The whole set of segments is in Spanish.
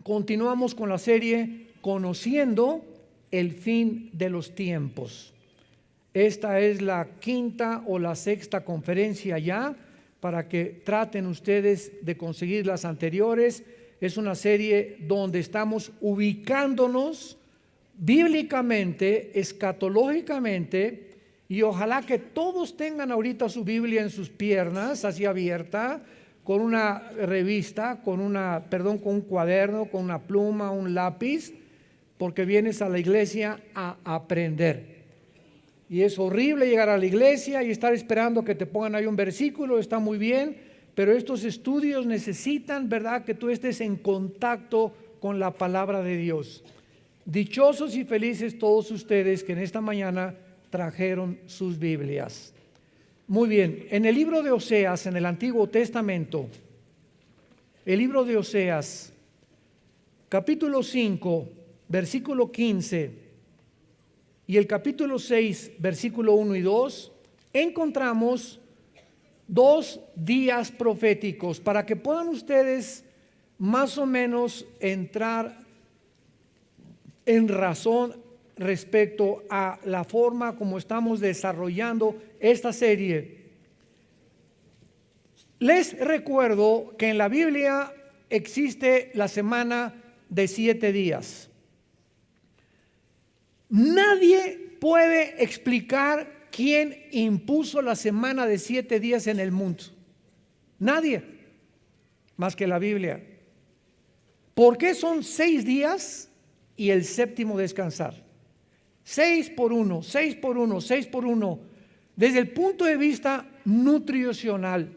continuamos con la serie Conociendo el fin de los tiempos. Esta es la quinta o la sexta conferencia ya, para que traten ustedes de conseguir las anteriores. Es una serie donde estamos ubicándonos bíblicamente, escatológicamente, y ojalá que todos tengan ahorita su Biblia en sus piernas, así abierta, con una revista, con un cuaderno, con una pluma, un lápiz, porque vienes a la iglesia a aprender. Y es horrible llegar a la iglesia y estar esperando que te pongan ahí un versículo, está muy bien, pero estos estudios necesitan, ¿verdad?, que tú estés en contacto con la palabra de Dios. Dichosos y felices todos ustedes que en esta mañana trajeron sus Biblias. Muy bien, en el libro de Oseas, en el Antiguo Testamento, el libro de Oseas, capítulo 5, versículo 15, y el capítulo 6, versículo 1 y 2, encontramos dos días proféticos para que puedan ustedes más o menos entrar en razón respecto a la forma como estamos desarrollando esta serie. Les recuerdo que en la Biblia existe la semana de 7 días. Nadie puede explicar quién impuso la semana de 7 días en el mundo. Nadie, más que la Biblia. ¿Por qué son 6 días y el séptimo descansar? 6 por 1, 6 por 1, 6 por 1. Desde el punto de vista nutricional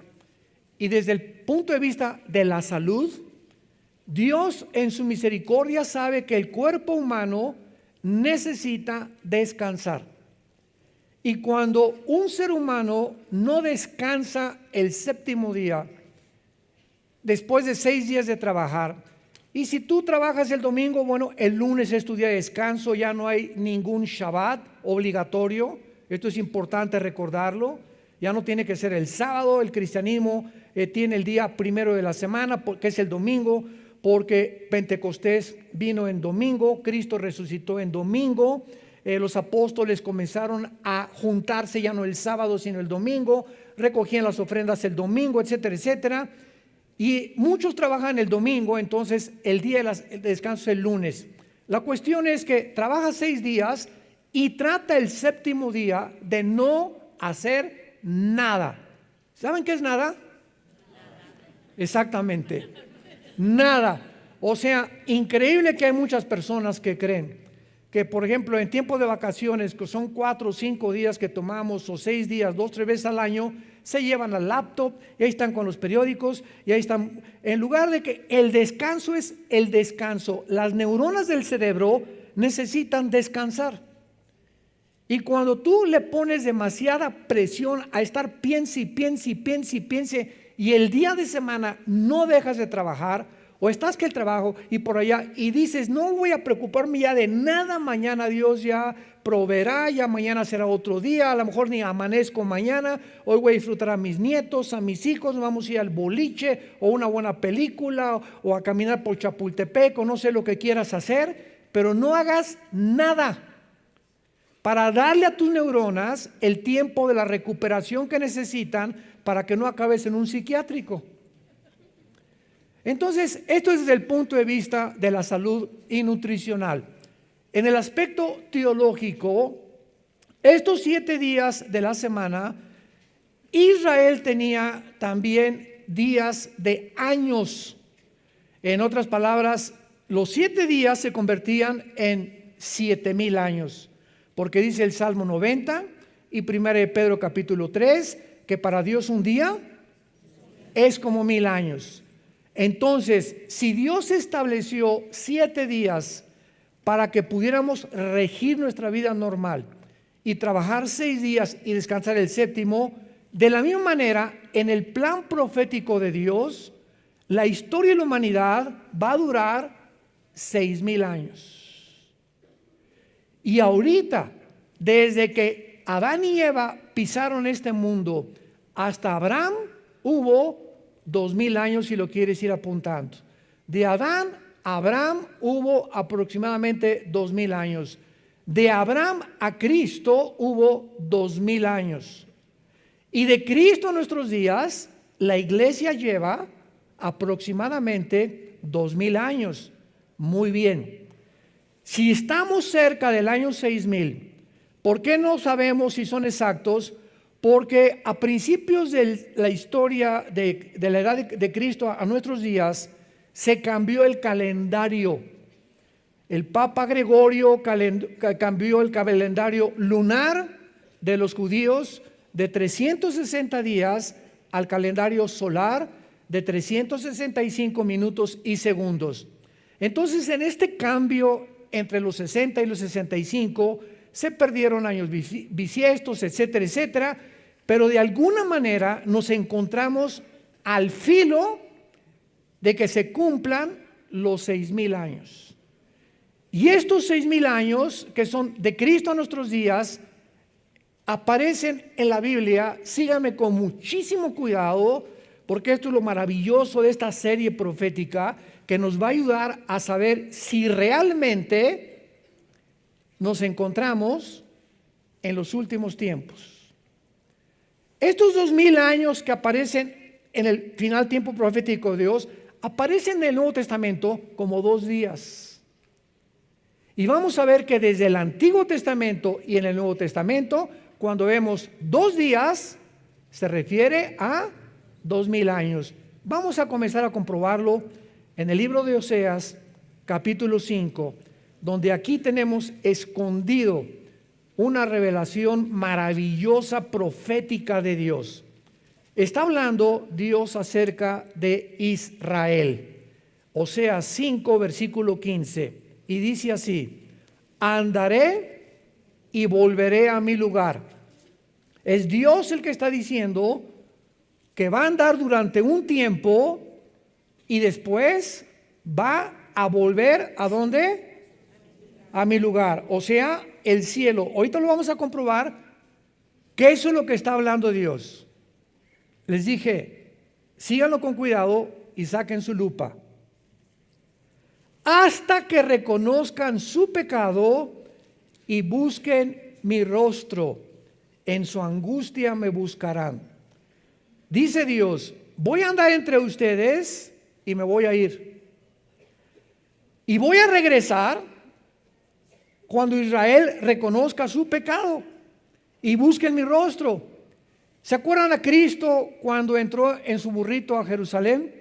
y desde el punto de vista de la salud, Dios en su misericordia sabe que el cuerpo humano necesita descansar. Y cuando un ser humano no descansa el séptimo día, después de 6 días de trabajar, y si tú trabajas el domingo, bueno, el lunes es tu día de descanso, ya no hay ningún Shabbat obligatorio. Esto es importante recordarlo. Ya no tiene que ser el sábado. El cristianismo tiene el día primero de la semana, que es el domingo, porque Pentecostés vino en domingo, Cristo resucitó en domingo. Los apóstoles comenzaron a juntarse ya no el sábado sino el domingo, recogían las ofrendas el domingo, etcétera, etcétera. Y muchos trabajan el domingo, entonces el día de descanso es el lunes. La cuestión es que trabaja 6 días y trata el séptimo día de no hacer nada. ¿Saben qué es nada? Exactamente, nada. O sea, increíble que hay muchas personas que creen que, por ejemplo, en tiempo de vacaciones, que son 4 o 5 días que tomamos, o 6 días, 2 o 3 veces al año, se llevan al laptop y ahí están con los periódicos y ahí están. En lugar de que el descanso es el descanso, las neuronas del cerebro necesitan descansar. Y cuando tú le pones demasiada presión a estar piense y el día de semana no dejas de trabajar, o estás que el trabajo y por allá y dices, no voy a preocuparme ya de nada, mañana Dios ya proveerá, ya mañana será otro día, a lo mejor ni amanezco mañana, hoy voy a disfrutar a mis nietos, a mis hijos, vamos a ir al boliche o una buena película o a caminar por Chapultepec o no sé lo que quieras hacer, pero no hagas nada para darle a tus neuronas el tiempo de la recuperación que necesitan para que no acabes en un psiquiátrico. Entonces, esto es desde el punto de vista de la salud y nutricional. En el aspecto teológico, estos 7 días de la semana, Israel tenía también días de años. En otras palabras, los 7 días se convertían en 7,000 años, porque dice el Salmo 90 y 1 de Pedro capítulo 3, que para Dios un día es como 1000 años. Entonces, si Dios estableció 7 días para que pudiéramos regir nuestra vida normal y trabajar 6 días y descansar el séptimo, de la misma manera, en el plan profético de Dios, la historia de la humanidad va a durar 6,000 años. Y ahorita, desde que Adán y Eva pisaron este mundo hasta Abraham, hubo 2,000 años, si lo quieres ir apuntando. De Adán Abraham hubo aproximadamente 2000 años. De Abraham a Cristo hubo 2000 años. Y de Cristo a nuestros días, la iglesia lleva aproximadamente 2000 años. Muy bien. Si estamos cerca del año 6000, ¿por qué no sabemos si son exactos? Porque a principios de la historia de la edad de Cristo a nuestros días, se cambió el calendario. El Papa Gregorio cambió el calendario lunar de los judíos de 360 días al calendario solar de 365 minutos y segundos. Entonces, en este cambio entre los 60 y los 65, se perdieron años bisiestos, etcétera, etcétera, pero de alguna manera nos encontramos al filo de que se cumplan los 6000 años. Y estos 6000 años, que son de Cristo a nuestros días, aparecen en la Biblia. Síganme con muchísimo cuidado, porque esto es lo maravilloso de esta serie profética, que nos va a ayudar a saber si realmente nos encontramos en los últimos tiempos. Estos 2000 años que aparecen en el final tiempo profético de Dios, aparecen en el Nuevo Testamento como 2 días. Y vamos a ver que desde el Antiguo Testamento y en el Nuevo Testamento, cuando vemos 2 días, se refiere a 2000 años. Vamos a comenzar a comprobarlo en el libro de Oseas, capítulo 5, donde aquí tenemos escondido una revelación maravillosa profética de Dios. Está hablando Dios acerca de Israel. Oseas 5, versículo 15, y dice así: andaré y volveré a mi lugar. Es Dios el que está diciendo que va a andar durante un tiempo y después va a volver ¿a dónde? A mi lugar, o sea, el cielo. Ahorita lo vamos a comprobar que eso es lo que está hablando Dios. Les dije, síganlo con cuidado y saquen su lupa. Hasta que reconozcan su pecado y busquen mi rostro, en su angustia me buscarán. Dice Dios, voy a andar entre ustedes y me voy a ir. Y voy a regresar cuando Israel reconozca su pecado y busquen mi rostro. ¿Se acuerdan a Cristo cuando entró en su burrito a Jerusalén?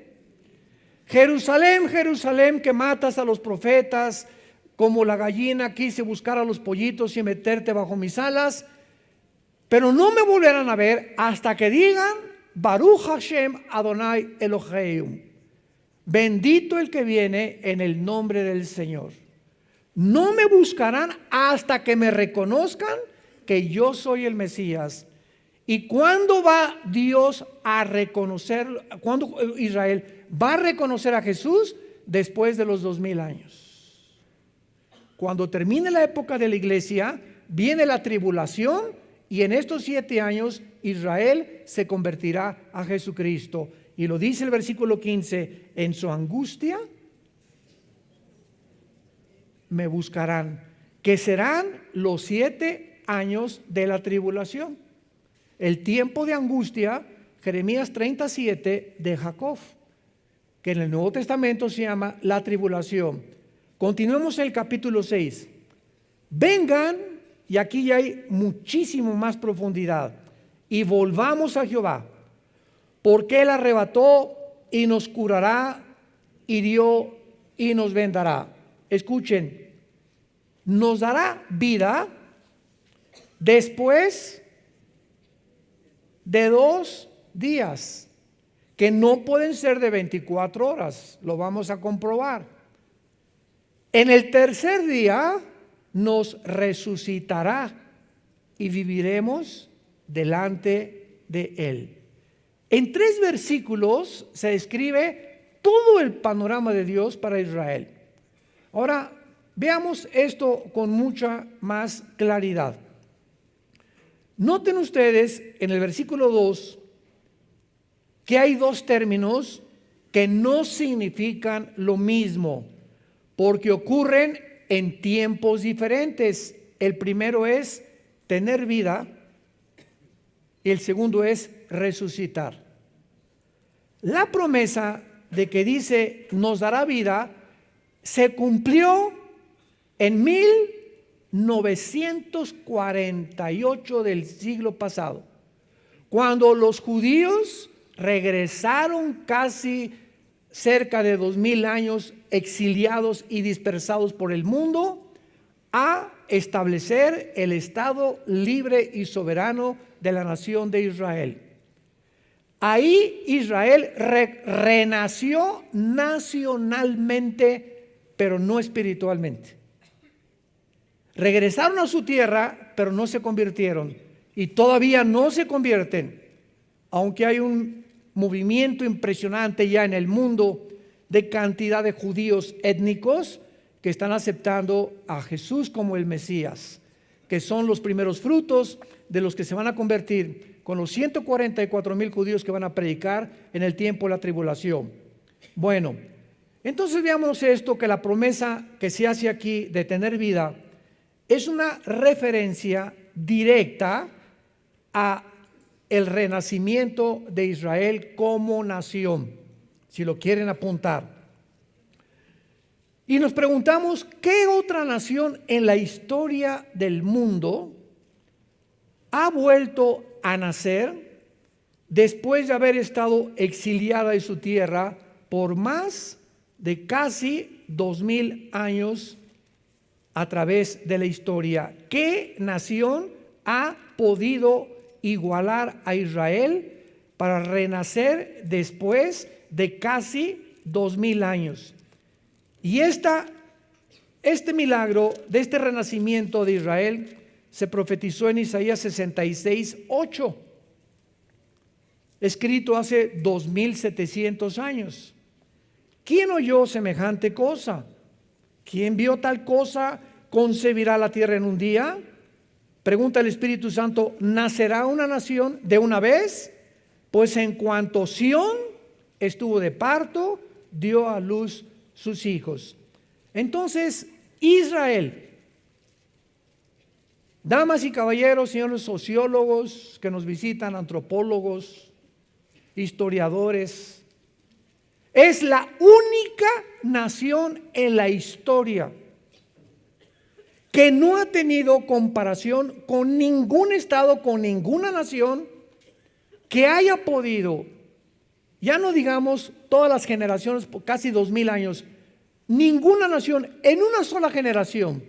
Jerusalén, Jerusalén, que matas a los profetas, como la gallina quise buscar a los pollitos y meterte bajo mis alas, pero no me volverán a ver hasta que digan Baruch Hashem Adonai Eloheinu, bendito el que viene en el nombre del Señor. No me buscarán hasta que me reconozcan que yo soy el Mesías. ¿Y cuándo va Dios a reconocer, cuándo Israel va a reconocer a Jesús? Después de los 2000 años. Cuando termine la época de la iglesia, viene la tribulación, y en estos 7 años Israel se convertirá a Jesucristo. Y lo dice el versículo 15, en su angustia me buscarán, que serán los 7 años de la tribulación. El tiempo de angustia, Jeremías 37 de Jacob, que en el Nuevo Testamento se llama la tribulación. Continuemos en el capítulo 6. Vengan, y aquí ya hay muchísimo más profundidad, y volvamos a Jehová, porque Él arrebató y nos curará, hirió y nos vendará. Escuchen, nos dará vida después de 2 días, que no pueden ser de 24 horas, lo vamos a comprobar. En el tercer día nos resucitará y viviremos delante de Él. En 3 versículos se describe todo el panorama de Dios para Israel. Ahora, veamos esto con mucha más claridad. Noten ustedes en el versículo 2 que hay 2 términos que no significan lo mismo. porque ocurren en tiempos diferentes. El primero es tener vida y el segundo es resucitar. La promesa de que dice nos dará vida se cumplió en 1948 del siglo pasado, cuando los judíos regresaron casi cerca de 2000 años exiliados y dispersados por el mundo a establecer el Estado libre y soberano de la nación de Israel. Ahí Israel renació nacionalmente, pero no espiritualmente. Regresaron a su tierra, pero no se convirtieron y todavía no se convierten, aunque hay un movimiento impresionante ya en el mundo de cantidad de judíos étnicos que están aceptando a Jesús como el Mesías, que son los primeros frutos de los que se van a convertir con los 144,000 judíos que van a predicar en el tiempo de la tribulación. Bueno, entonces veamos esto, que la promesa que se hace aquí de tener vida es una referencia directa a el renacimiento de Israel como nación, si lo quieren apuntar. Y nos preguntamos, ¿qué otra nación en la historia del mundo ha vuelto a nacer después de haber estado exiliada de su tierra por más de casi 2000 años a través de la historia? ¿Qué nación ha podido igualar a Israel para renacer después de casi 2000 años? Y este milagro de este renacimiento de Israel se profetizó en Isaías 66:8, escrito hace 2700 años. ¿Quién oyó semejante cosa? ¿Quién vio tal cosa? ¿Concebirá la tierra en un día? Pregunta el Espíritu Santo, ¿nacerá una nación de una vez? Pues en cuanto Sión estuvo de parto, dio a luz sus hijos. Entonces, Israel, damas y caballeros, señores sociólogos que nos visitan, antropólogos, historiadores, es la única nación en la historia que no ha tenido comparación con ningún estado, con ninguna nación que haya podido, ya no digamos todas las generaciones, por casi 2000 años, ninguna nación en una sola generación,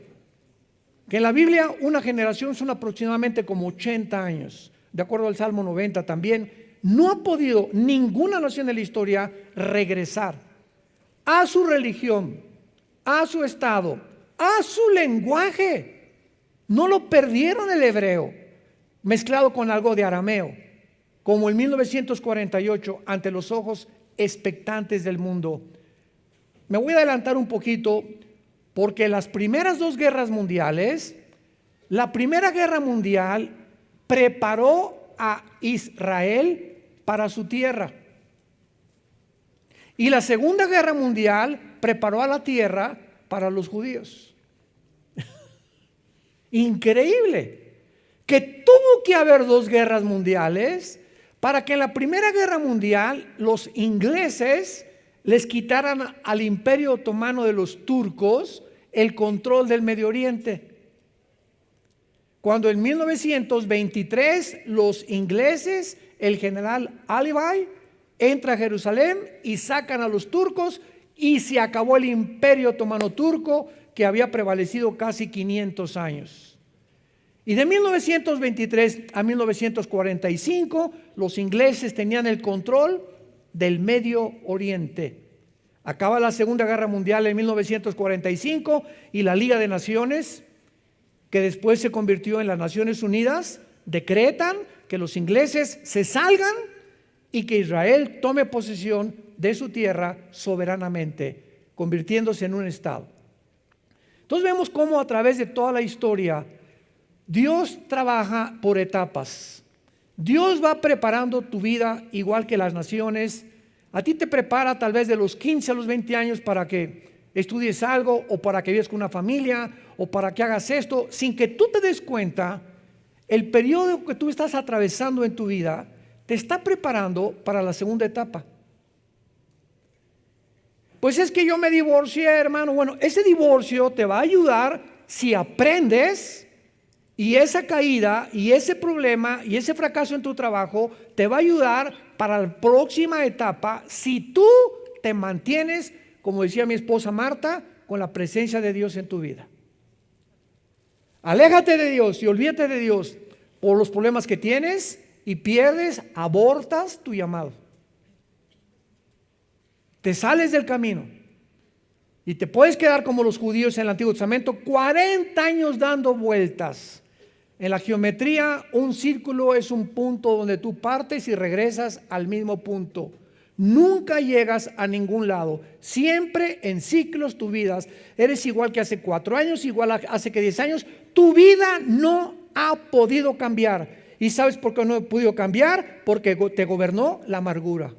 que en la Biblia una generación son aproximadamente como 80 años, de acuerdo al Salmo 90 también, no ha podido ninguna nación en la historia regresar a su religión, a su estado, a su lenguaje. No lo perdieron el hebreo, mezclado con algo de arameo, como en 1948 ante los ojos expectantes del mundo. Me voy a adelantar un poquito porque las primeras dos guerras mundiales, la primera guerra mundial preparó a Israel para su tierra y la segunda guerra mundial preparó a la tierra para los judíos. Increíble que tuvo que haber dos guerras mundiales para que en la primera guerra mundial los ingleses les quitaran al Imperio Otomano de los turcos el control del Medio Oriente. Cuando en 1923 los ingleses, el general Alibay, entra a Jerusalén y sacan a los turcos y se acabó el Imperio Otomano turco que había prevalecido casi 500 años. Y de 1923 a 1945 los ingleses tenían el control del Medio Oriente. Acaba la Segunda Guerra Mundial en 1945 y la Liga de Naciones, que después se convirtió en las Naciones Unidas, decretan que los ingleses se salgan y que Israel tome posesión de su tierra soberanamente, convirtiéndose en un estado. Entonces vemos cómo a través de toda la historia Dios trabaja por etapas. Dios va preparando tu vida igual que las naciones. A ti te prepara tal vez de los 15 a los 20 años para que estudies algo o para que vivas con una familia o para que hagas esto, sin que tú te des cuenta, el periodo que tú estás atravesando en tu vida te está preparando para la segunda etapa. Pues es que yo me divorcié, hermano. Bueno, ese divorcio te va a ayudar si aprendes, y esa caída y ese problema y ese fracaso en tu trabajo te va a ayudar para la próxima etapa si tú te mantienes, como decía mi esposa Marta, con la presencia de Dios en tu vida. Aléjate de Dios y olvídate de Dios por los problemas que tienes y pierdes, abortas tu llamado. Te sales del camino y te puedes quedar como los judíos en el Antiguo Testamento, 40 años dando vueltas. En la geometría, un círculo es un punto donde tú partes y regresas al mismo punto. Nunca llegas a ningún lado. Siempre en ciclos tu vida. Eres igual que hace 4 años, igual hace que 10 años. Tu vida no ha podido cambiar. ¿Y sabes por qué no ha podido cambiar? Porque te gobernó la amargura.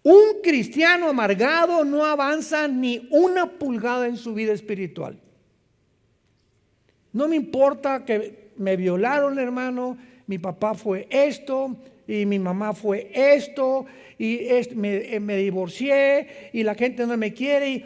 Un cristiano amargado no avanza ni una pulgada en su vida espiritual. No me importa que me violaron, hermano, mi papá fue esto y mi mamá fue esto y me divorcié y la gente no me quiere y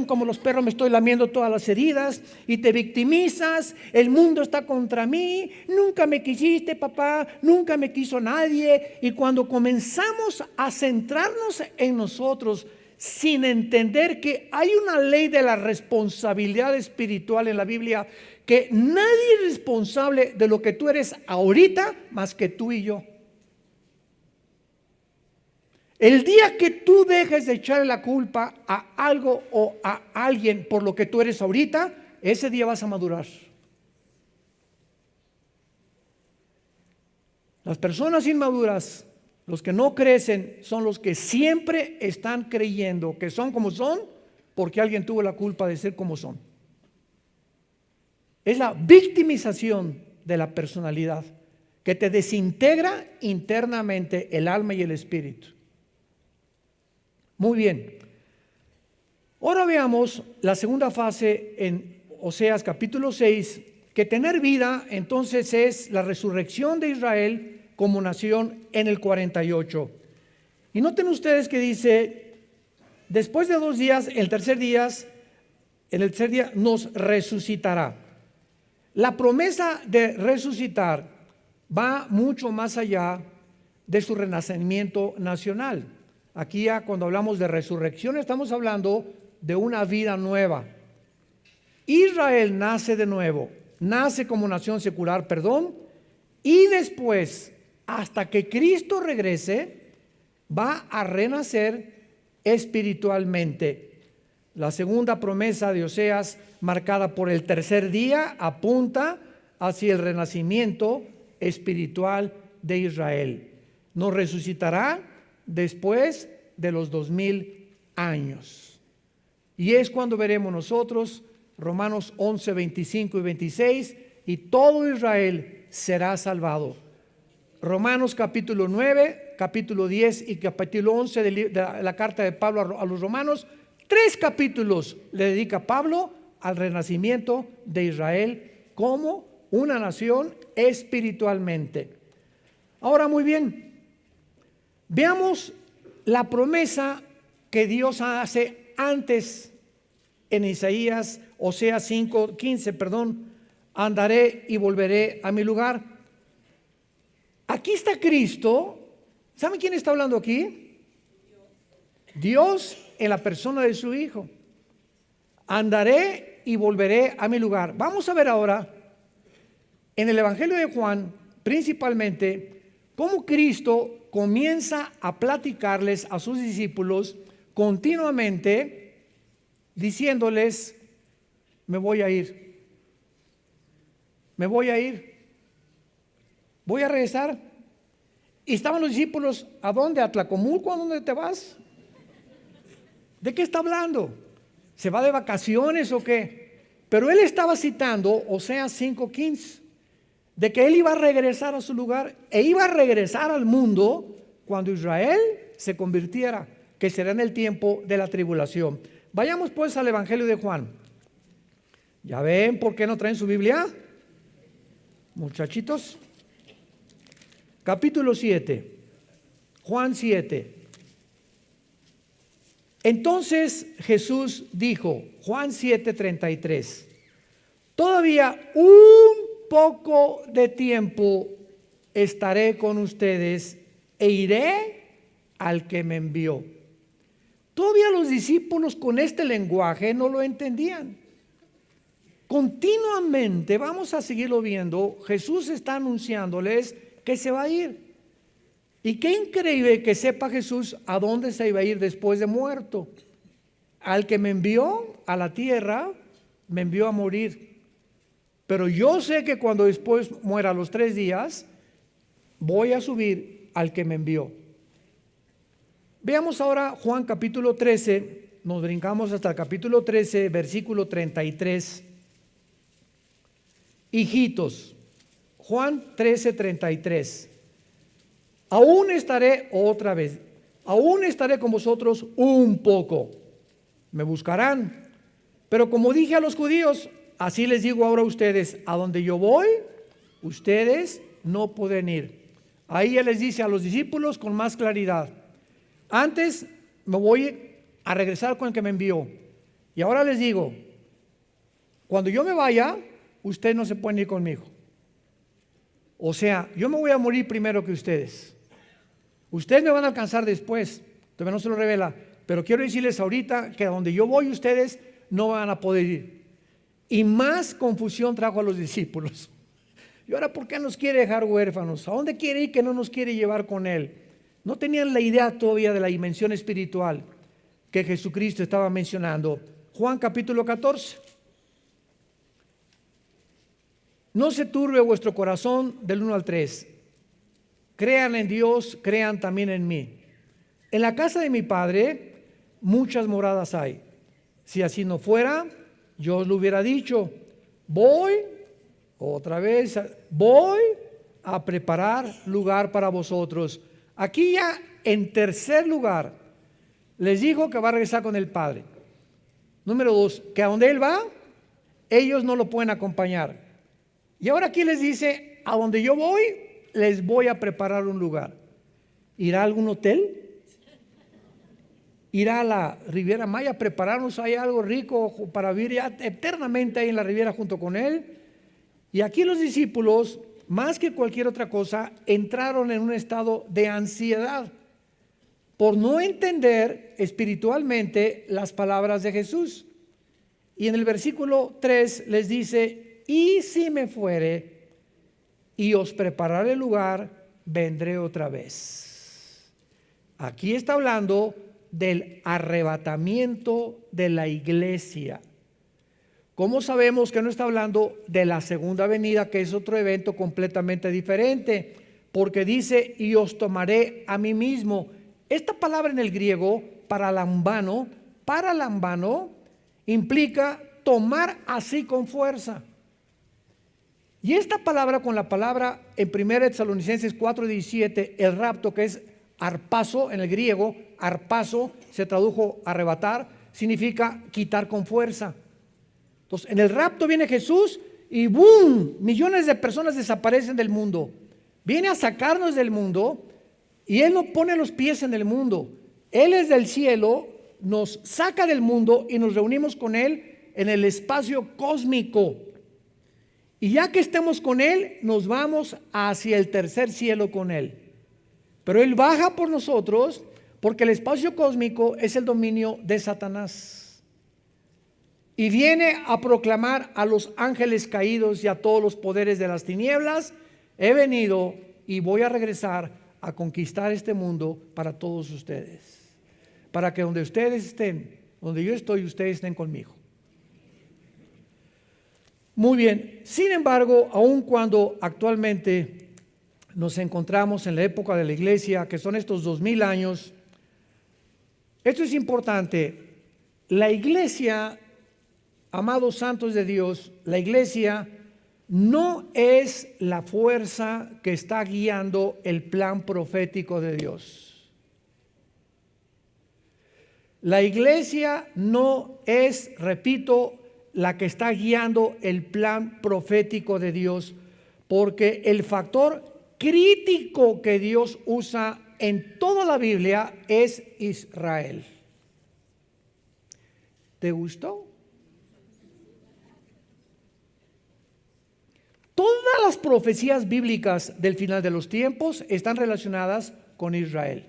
como los perros me estoy lamiendo todas las heridas y te victimizas, el mundo está contra mí, nunca me quisiste, papá, nunca me quiso nadie. Y cuando comenzamos a centrarnos en nosotros sin entender que hay una ley de la responsabilidad espiritual en la Biblia, que nadie es responsable de lo que tú eres ahorita más que tú y yo. El día que tú dejes de echarle la culpa a algo o a alguien por lo que tú eres ahorita, ese día vas a madurar. Las personas inmaduras, los que no crecen, son los que siempre están creyendo que son como son porque alguien tuvo la culpa de ser como son. Es la victimización de la personalidad que te desintegra internamente el alma y el espíritu. Muy bien. Ahora veamos la segunda fase en Oseas capítulo 6, que tener vida entonces es la resurrección de Israel como nación en el 48. Y noten ustedes que dice, después de 2 días, en el tercer día nos resucitará. La promesa de resucitar va mucho más allá de su renacimiento nacional. Aquí ya cuando hablamos de resurrección estamos hablando de una vida nueva. Israel nace de nuevo, nace como nación secular, y después, hasta que Cristo regrese, va a renacer espiritualmente. La segunda promesa de Oseas, marcada por el tercer día, apunta hacia el renacimiento espiritual de Israel. Nos resucitará después de los 2000 años. Y es cuando veremos nosotros Romanos 11, 25 y 26, y todo Israel será salvado. Romanos capítulo 9, capítulo 10 y capítulo 11 de la carta de Pablo a los romanos, 3 capítulos le dedica Pablo al renacimiento de Israel como una nación espiritualmente. Ahora muy bien, veamos la promesa que Dios hace antes en Isaías, Oseas 5:15, andaré y volveré a mi lugar. Aquí está Cristo. ¿Saben quién está hablando aquí? Dios en la persona de su Hijo. Andaré y volveré a mi lugar. Vamos a ver ahora en el Evangelio de Juan, principalmente, cómo Cristo comienza a platicarles a sus discípulos continuamente, diciéndoles, me voy a ir, voy a regresar. Y estaban los discípulos, ¿a dónde? ¿A Tlacomulco? ¿A dónde te vas? ¿De qué está hablando? ¿Se va de vacaciones o qué? Pero él estaba citando Oseas 5:15, de que él iba a regresar a su lugar e iba a regresar al mundo cuando Israel se convirtiera, que será en el tiempo de la tribulación. Vayamos pues al Evangelio de Juan. ¿Ya ven por qué no traen su Biblia, muchachitos? Capítulo 7, Juan 7. Entonces Jesús dijo, Juan 7:33, todavía un poco de tiempo estaré con ustedes e iré al que me envió. Todavía los discípulos con este lenguaje no lo entendían. Continuamente, vamos a seguirlo viendo, Jesús está anunciándoles que se va a ir. Y qué increíble que sepa Jesús a dónde se iba a ir después de muerto. Al que me envió a la tierra, me envió a morir. Pero yo sé que cuando después muera a los 3 días, voy a subir al que me envió. Veamos ahora Juan capítulo 13, nos brincamos hasta el capítulo 13, versículo 33. Hijitos, Juan 13:33. Aún estaré otra vez, aún estaré con vosotros un poco. Me buscarán, pero como dije a los judíos, así les digo ahora a ustedes, a donde yo voy, ustedes no pueden ir. Ahí él les dice a los discípulos con más claridad, antes me voy a regresar con el que me envió. Y ahora les digo, cuando yo me vaya, ustedes no se pueden ir conmigo. O sea, yo me voy a morir primero que ustedes. Ustedes me van a alcanzar después, todavía no se lo revela, pero quiero decirles ahorita que a donde yo voy ustedes no van a poder ir. Y más confusión trajo a los discípulos. ¿Y ahora por qué nos quiere dejar huérfanos? ¿A dónde quiere ir que no nos quiere llevar con él? No tenían la idea todavía de la dimensión espiritual que Jesucristo estaba mencionando. Juan capítulo 14. No se turbe vuestro corazón del 1 al 3. Crean en Dios, crean también en mí. En la casa de mi Padre muchas moradas hay. Si así no fuera, yo os lo hubiera dicho. Voy a preparar lugar para vosotros. Aquí ya en tercer lugar, les dijo que va a regresar con el Padre. Número 2, que a donde Él va, ellos no lo pueden acompañar. Y ahora aquí les dice, a donde yo voy, les voy a preparar un lugar. ¿Irá a algún hotel? ¿Irá a la Riviera Maya a prepararnos ahí algo rico para vivir ya eternamente ahí en la Riviera junto con Él? Y aquí los discípulos, más que cualquier otra cosa, entraron en un estado de ansiedad por no entender espiritualmente las palabras de Jesús. Y en el versículo 3 les dice, y si me fuere y os prepararé lugar, vendré otra vez. Aquí está hablando del arrebatamiento de la iglesia. ¿Cómo sabemos que no está hablando de la segunda venida, que es otro evento completamente diferente? Porque dice, y os tomaré a mí mismo. Esta palabra en el griego, paralambano, implica tomar así con fuerza. Y esta palabra con la palabra en 1 Tesalonicenses 4:17, el rapto, que es arpazo en el griego, arpazo se tradujo arrebatar, significa quitar con fuerza. Entonces, en el rapto viene Jesús y ¡boom! Millones de personas desaparecen del mundo. Viene a sacarnos del mundo y Él no pone los pies en el mundo. Él es del cielo, nos saca del mundo y nos reunimos con Él en el espacio cósmico. Y ya que estemos con Él, nos vamos hacia el tercer cielo con Él. Pero Él baja por nosotros porque el espacio cósmico es el dominio de Satanás. Y viene a proclamar a los ángeles caídos y a todos los poderes de las tinieblas, he venido y voy a regresar a conquistar este mundo para todos ustedes. Para que donde ustedes estén, donde yo estoy, ustedes estén conmigo. Muy bien, sin embargo, aun cuando actualmente nos encontramos en la época de la iglesia, que son estos 2000 años, esto es importante. La iglesia, amados santos de Dios, la iglesia no es la fuerza que está guiando el plan profético de Dios. La iglesia no es, repito, la que está guiando el plan profético de Dios, porque el factor crítico que Dios usa en toda la Biblia es Israel. ¿Te gustó? Todas las profecías bíblicas del final de los tiempos están relacionadas con Israel.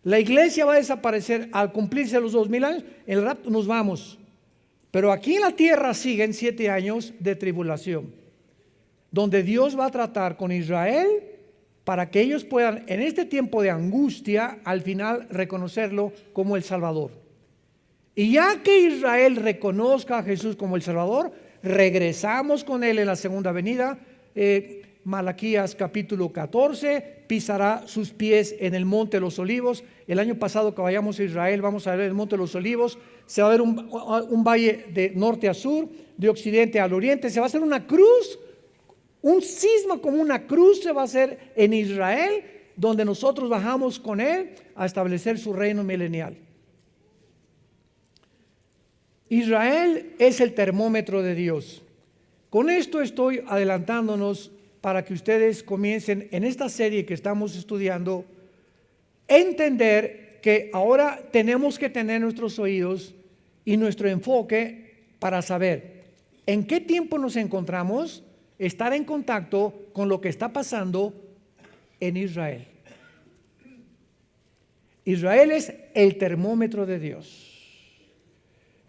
La iglesia va a desaparecer al cumplirse los 2000 años, el rapto nos vamos. Pero aquí en la tierra siguen 7 años de tribulación, donde Dios va a tratar con Israel para que ellos puedan, en este tiempo de angustia, al final reconocerlo como el Salvador. Y ya que Israel reconozca a Jesús como el Salvador, regresamos con él en la segunda venida. Malaquías capítulo 14, pisará sus pies en el monte de los olivos. El año pasado que vayamos a Israel, vamos a ver el monte de los olivos. Se va a ver un valle de norte a sur, de occidente al oriente. Se va a hacer una cruz, un cisma como una cruz se va a hacer en Israel, donde nosotros bajamos con él a establecer su reino milenial. Israel es el termómetro de Dios. Con esto estoy adelantándonos para que ustedes comiencen en esta serie que estamos estudiando, entender que ahora tenemos que tener nuestros oídos y nuestro enfoque para saber en qué tiempo nos encontramos, estar en contacto con lo que está pasando en Israel. Israel es el termómetro de Dios.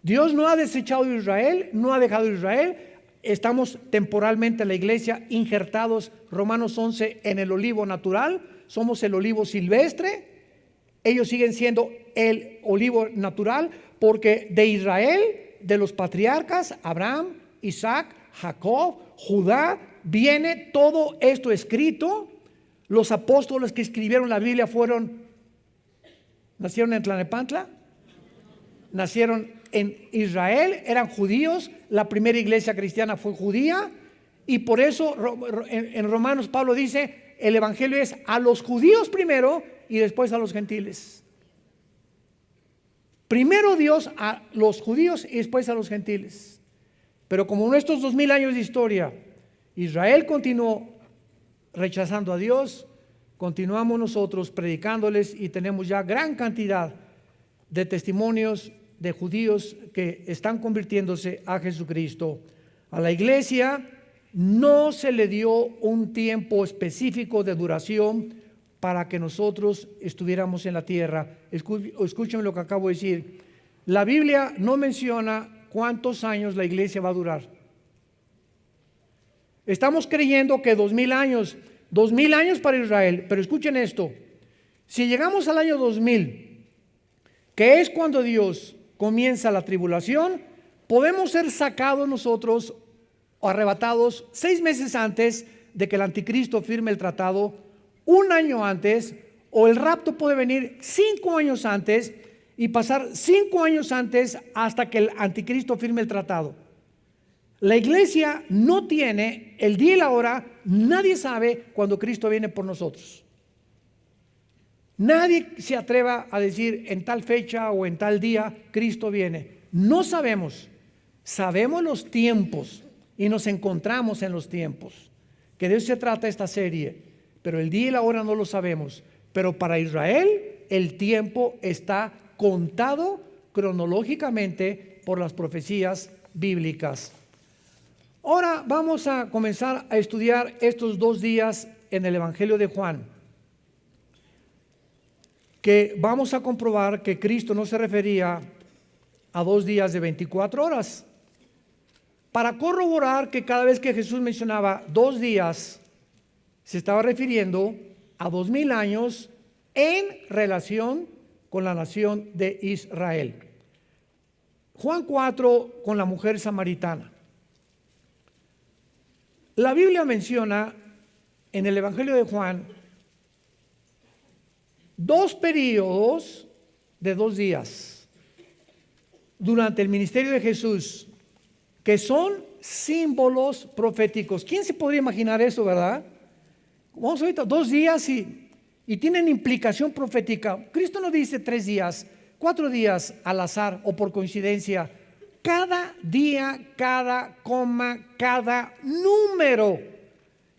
Dios no ha desechado a Israel, no ha dejado a Israel. Estamos temporalmente en la iglesia injertados, Romanos 11, en el olivo natural. Somos el olivo silvestre. Ellos siguen siendo el olivo natural porque de Israel, de los patriarcas, Abraham, Isaac, Jacob, Judá, viene todo esto escrito. Los apóstoles que escribieron la Biblia nacieron en Tlalnepantla, nacieron en Israel, eran judíos, la primera iglesia cristiana fue judía, y por eso en Romanos Pablo dice, el evangelio es a los judíos primero y después a los gentiles. Primero Dios a los judíos y después a los gentiles. Pero como en estos 2000 años de historia, Israel continuó rechazando a Dios, continuamos nosotros predicándoles y tenemos ya gran cantidad de testimonios de judíos que están convirtiéndose a Jesucristo. A la iglesia no se le dio un tiempo específico de duración para que nosotros estuviéramos en la tierra. Escuchen lo que acabo de decir. La Biblia no menciona cuántos años la iglesia va a durar. Estamos creyendo que 2000 años para Israel, pero escuchen esto. Si llegamos al año 2000, que es cuando Dios comienza la tribulación, podemos ser sacados nosotros o arrebatados 6 meses antes de que el anticristo firme el tratado, 1 año antes, o el rapto puede venir 5 años antes y pasar 5 años antes hasta que el anticristo firme el tratado. La iglesia no tiene el día y la hora, nadie sabe cuando Cristo viene por nosotros. Nadie se atreva a decir en tal fecha o en tal día Cristo viene. No sabemos. Sabemos los tiempos y nos encontramos en los tiempos. Que de eso se trata esta serie. Pero el día y la hora no lo sabemos. Pero para Israel el tiempo está contado cronológicamente por las profecías bíblicas. Ahora vamos a comenzar a estudiar estos 2 días en el Evangelio de Juan, que vamos a comprobar que Cristo no se refería a 2 días de 24 horas. Para corroborar que cada vez que Jesús mencionaba 2 días, se estaba refiriendo a 2000 años en relación con la nación de Israel. Juan 4 con la mujer samaritana. La Biblia menciona en el Evangelio de Juan 2 periodos de 2 días durante el ministerio de Jesús, que son símbolos proféticos. ¿Quién se podría imaginar eso, verdad? Vamos ahorita 2 días y y tienen implicación profética. Cristo no dice 3 días, 4 días al azar o por coincidencia. Cada día, cada coma, cada número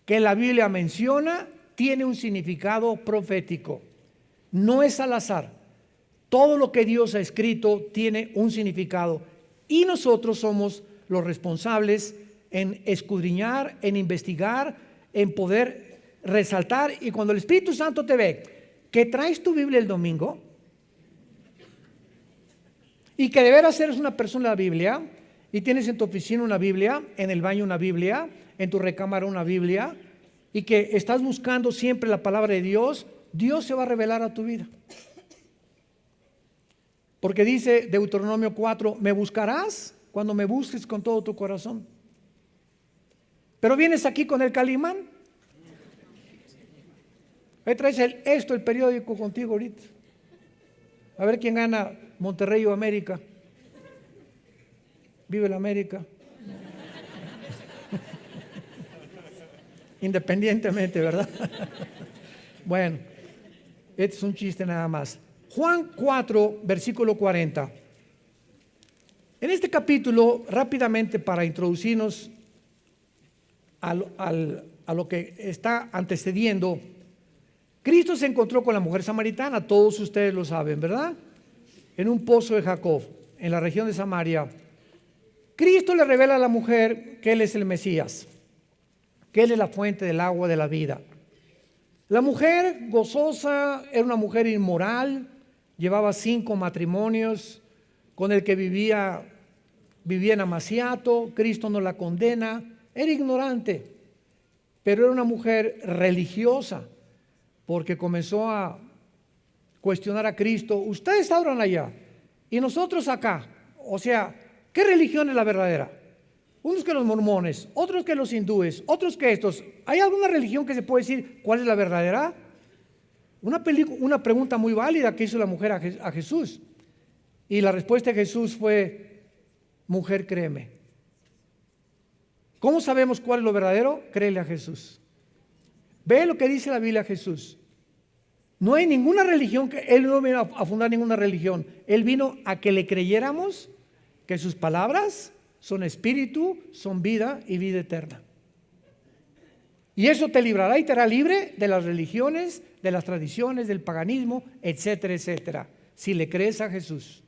que la Biblia menciona tiene un significado profético. No es al azar. Todo lo que Dios ha escrito tiene un significado y nosotros somos los responsables en escudriñar, en investigar, en poder resaltar. Y cuando el Espíritu Santo te ve que traes tu Biblia el domingo y que de veras eres una persona de la Biblia y tienes en tu oficina una Biblia, en el baño una Biblia, en tu recámara una Biblia, y que estás buscando siempre la palabra de Dios, Dios se va a revelar a tu vida. Porque dice Deuteronomio 4, me buscarás cuando me busques con todo tu corazón. Pero vienes aquí con el Calimán. Ahí traes el periódico contigo ahorita. A ver quién gana, Monterrey o América. Vive la América. Independientemente, ¿verdad? Bueno, este es un chiste nada más. Juan 4, versículo 40. En este capítulo, rápidamente para introducirnos a lo que está antecediendo, Cristo se encontró con la mujer samaritana, todos ustedes lo saben, ¿verdad? En un pozo de Jacob, en la región de Samaria. Cristo le revela a la mujer que Él es el Mesías, que Él es la fuente del agua de la vida. La mujer gozosa era una mujer inmoral, llevaba 5 matrimonios, con el que vivía en amaciato. Cristo no la condena, era ignorante, pero era una mujer religiosa, porque comenzó a cuestionar a Cristo. Ustedes adoran allá y nosotros acá. O sea, ¿qué religión es la verdadera? Unos que los mormones, otros que los hindúes, otros que estos. ¿Hay alguna religión que se puede decir cuál es la verdadera? Una pregunta muy válida que hizo la mujer a Jesús. Y la respuesta de Jesús fue, mujer, créeme. ¿Cómo sabemos cuál es lo verdadero? Créele a Jesús. Ve lo que dice la Biblia a Jesús. No hay ninguna religión, Él no vino a fundar ninguna religión. Él vino a que le creyéramos que sus palabras son espíritu, son vida y vida eterna. Y eso te librará y te hará libre de las religiones, de las tradiciones, del paganismo, etcétera, etcétera, si le crees a Jesús.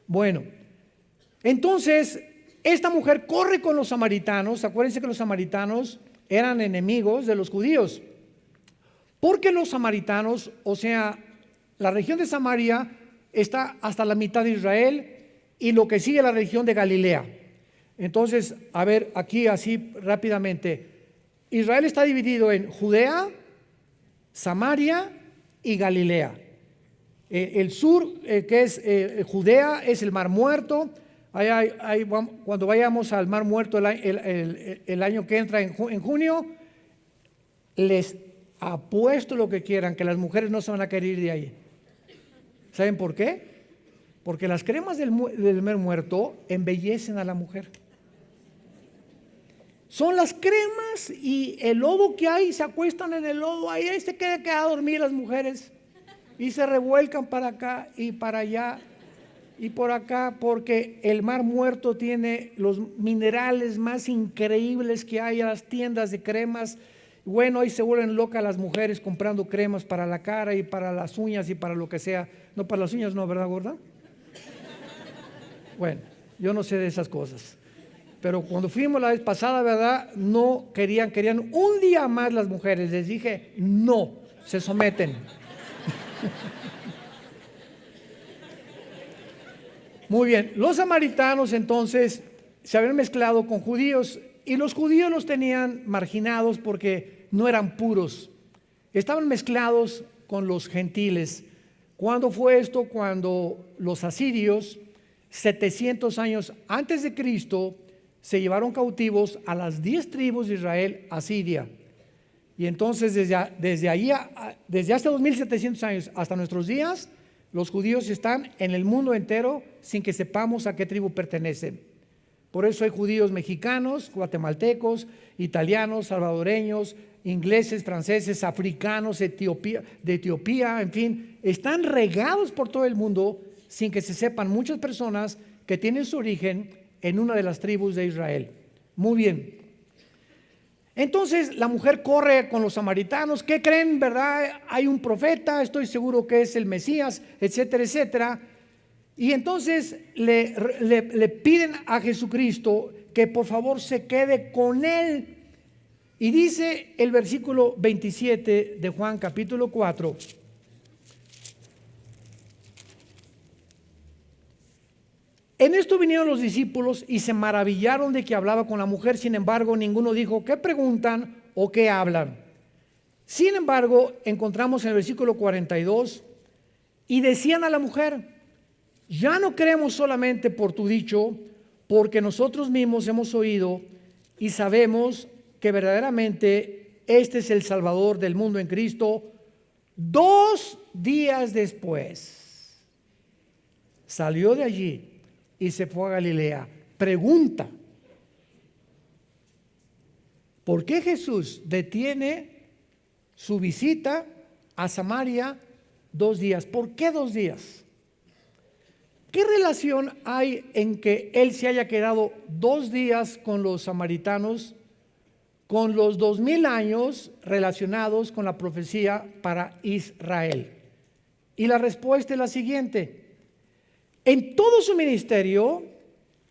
Bueno, entonces esta mujer corre con los samaritanos. Acuérdense que los samaritanos eran enemigos de los judíos, porque los samaritanos, o sea, la región de Samaria está hasta la mitad de Israel y lo que sigue la región de Galilea. Entonces, a ver, aquí así rápidamente, Israel está dividido en Judea, Samaria y Galilea. El sur, que es Judea, es el Mar Muerto. Cuando vayamos al Mar Muerto el año que entra en junio, les apuesto lo que quieran, que las mujeres no se van a querer ir de ahí. ¿Saben por qué? Porque las cremas del Mar Muerto embellecen a la mujer. Son las cremas y el lodo que hay, se acuestan en el lodo, ahí se quedan a dormir las mujeres y se revuelcan para acá y para allá y por acá, porque el Mar Muerto tiene los minerales más increíbles que hay. A las tiendas de cremas, bueno, ahí se vuelven locas las mujeres comprando cremas para la cara y para las uñas y para lo que sea. No, para las uñas no, ¿verdad, gorda? Bueno, yo no sé de esas cosas. Pero cuando fuimos la vez pasada, ¿verdad? No querían un día más las mujeres. Les dije, no, se someten. Muy bien, los samaritanos entonces se habían mezclado con judíos y los judíos los tenían marginados porque no eran puros. Estaban mezclados con los gentiles. ¿Cuándo fue esto? Cuando los asirios, 700 años antes de Cristo, se llevaron cautivos a las 10 tribus de Israel a Siria. Y entonces desde hace 2700 años hasta nuestros días, los judíos están en el mundo entero sin que sepamos a qué tribu pertenecen. Por eso hay judíos mexicanos, guatemaltecos, italianos, salvadoreños, ingleses, franceses, africanos, de Etiopía, en fin, están regados por todo el mundo sin que se sepan muchas personas que tienen su origen en una de las tribus de Israel. Muy bien. Entonces la mujer corre con los samaritanos. ¿Qué creen, verdad? Hay un profeta, estoy seguro que es el Mesías, etcétera, etcétera. Y entonces le piden a Jesucristo que por favor se quede con él. Y dice el versículo 27 de Juan capítulo 4. En esto vinieron los discípulos y se maravillaron de que hablaba con la mujer. Sin embargo, ninguno dijo, ¿qué preguntan o qué hablan? Sin embargo, encontramos en el versículo 42, y decían a la mujer, ya no creemos solamente por tu dicho, porque nosotros mismos hemos oído y sabemos que verdaderamente este es el Salvador del mundo en Cristo. 2 días después salió de allí y se fue a Galilea. Pregunta: ¿por qué Jesús detiene su visita a Samaria 2 días? ¿Por qué 2 días? ¿Qué relación hay en que él se haya quedado 2 días con los samaritanos, con los 2000 años relacionados con la profecía para Israel? Y la respuesta es la siguiente: en todo su ministerio,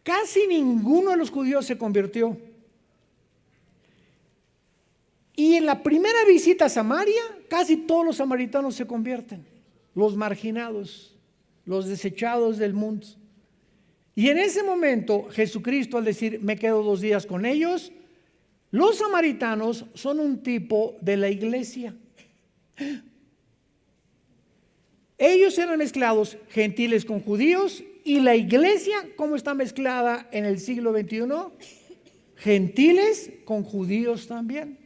casi ninguno de los judíos se convirtió. Y en la primera visita a Samaria, casi todos los samaritanos se convierten, los marginados, los desechados del mundo. Y en ese momento, Jesucristo, al decir, me quedo 2 días con ellos, los samaritanos son un tipo de la iglesia. Ellos eran mezclados, gentiles con judíos, y la iglesia, ¿cómo está mezclada en el siglo XXI? Gentiles con judíos también.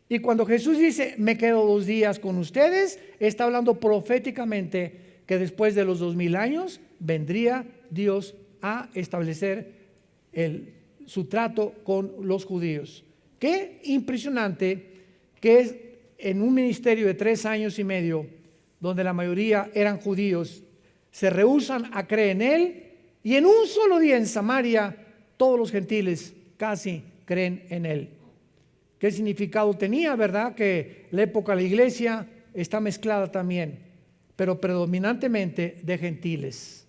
Y cuando Jesús dice, me quedo 2 días con ustedes, está hablando proféticamente que después de los 2000 años vendría Dios a establecer su trato con los judíos. Qué impresionante que es en un ministerio de 3 años y medio, donde la mayoría eran judíos, se rehúsan a creer en él, y en un solo día en Samaria todos los gentiles casi creen en él. ¿Qué significado tenía, verdad? Que la época de la iglesia está mezclada también, pero predominantemente de gentiles.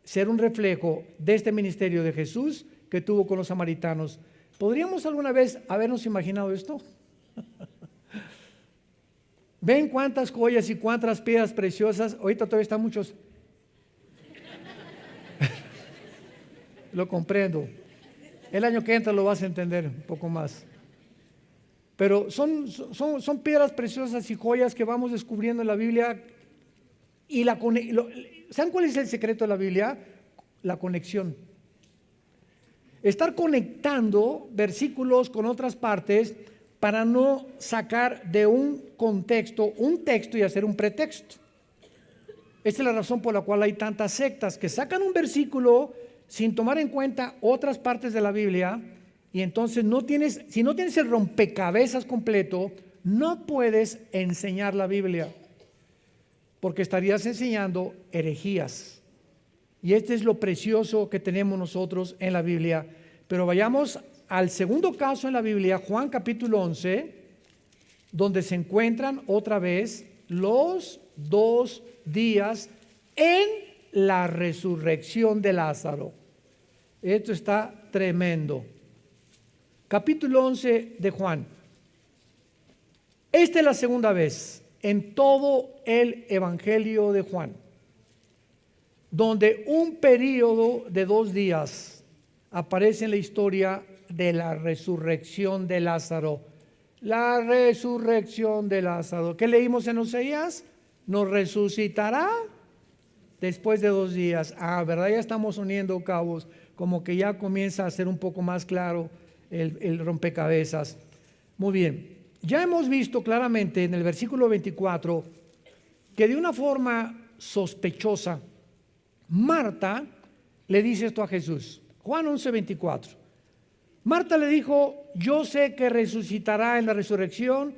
Ser un reflejo de este ministerio de Jesús que tuvo con los samaritanos. ¿Podríamos alguna vez habernos imaginado esto? ¿Ven cuántas joyas y cuántas piedras preciosas? Ahorita todavía están muchos. Lo comprendo. El año que entra lo vas a entender un poco más. Pero son piedras preciosas y joyas que vamos descubriendo en la Biblia. Y ¿saben cuál es el secreto de la Biblia? La conexión. Estar conectando versículos con otras partes para no sacar de un contexto un texto y hacer un pretexto. Esta es la razón por la cual hay tantas sectas que sacan un versículo sin tomar en cuenta otras partes de la Biblia, y entonces si no tienes el rompecabezas completo, no puedes enseñar la Biblia, porque estarías enseñando herejías. Y este es lo precioso que tenemos nosotros en la Biblia. Pero vayamos al segundo caso en la Biblia, Juan capítulo 11, donde se encuentran otra vez los 2 días en la resurrección de Lázaro. Esto está tremendo. Capítulo 11 de Juan. Esta es la segunda vez en todo el Evangelio de Juan, donde un periodo de 2 días aparece en la historia de la resurrección de Lázaro. La resurrección de Lázaro. ¿Qué leímos en Oseas? Nos resucitará después de 2 días. ¿Verdad? Ya estamos uniendo cabos, como que ya comienza a ser un poco más claro el rompecabezas. Muy bien. Ya hemos visto claramente en el versículo 24 que de una forma sospechosa, Marta le dice esto a Jesús. Juan 11:24. Marta le dijo, yo sé que resucitará en la resurrección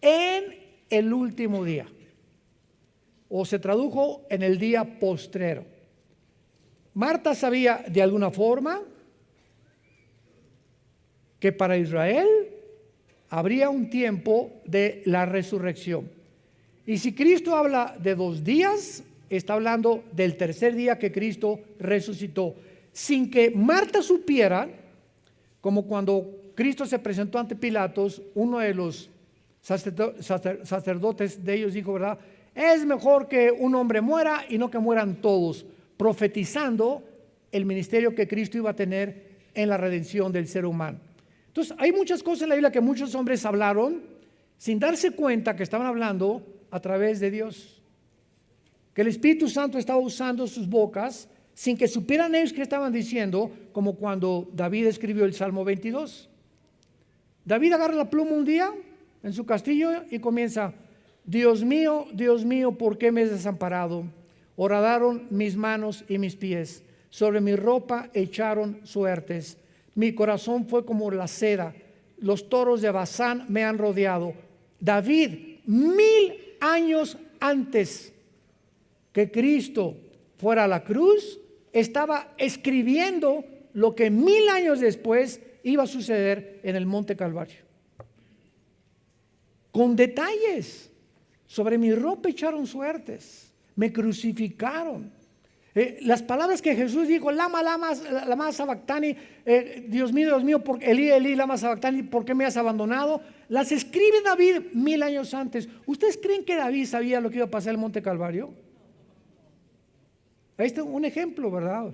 en el último día. O se tradujo en el día postrero. Marta sabía de alguna forma que para Israel habría un tiempo de la resurrección. Y si Cristo habla de 2 días, está hablando del tercer día que Cristo resucitó. Sin que Marta supiera, como cuando Cristo se presentó ante Pilatos, uno de los sacerdotes de ellos dijo, ¿verdad? Es mejor que un hombre muera y no que mueran todos, profetizando el ministerio que Cristo iba a tener en la redención del ser humano. Entonces, hay muchas cosas en la Biblia que muchos hombres hablaron sin darse cuenta que estaban hablando a través de Dios. Que el Espíritu Santo estaba usando sus bocas sin que supieran ellos qué estaban diciendo, como cuando David escribió el Salmo 22. David agarra la pluma un día en su castillo y comienza: Dios mío, ¿por qué me has desamparado? Horadaron mis manos y mis pies, sobre mi ropa echaron suertes. Mi corazón fue como la seda, los toros de Basán me han rodeado. David, 1000 años antes que Cristo fuera a la cruz, estaba escribiendo lo que 1000 años después iba a suceder en el Monte Calvario. Con detalles. Sobre mi ropa echaron suertes, me crucificaron. Las palabras que Jesús dijo, lama sabactani, Dios mío, Elí, Elí, lama sabactani, ¿por qué me has abandonado? Las escribe David 1000 años antes. ¿Ustedes creen que David sabía lo que iba a pasar en el Monte Calvario? Ahí está un ejemplo, ¿verdad?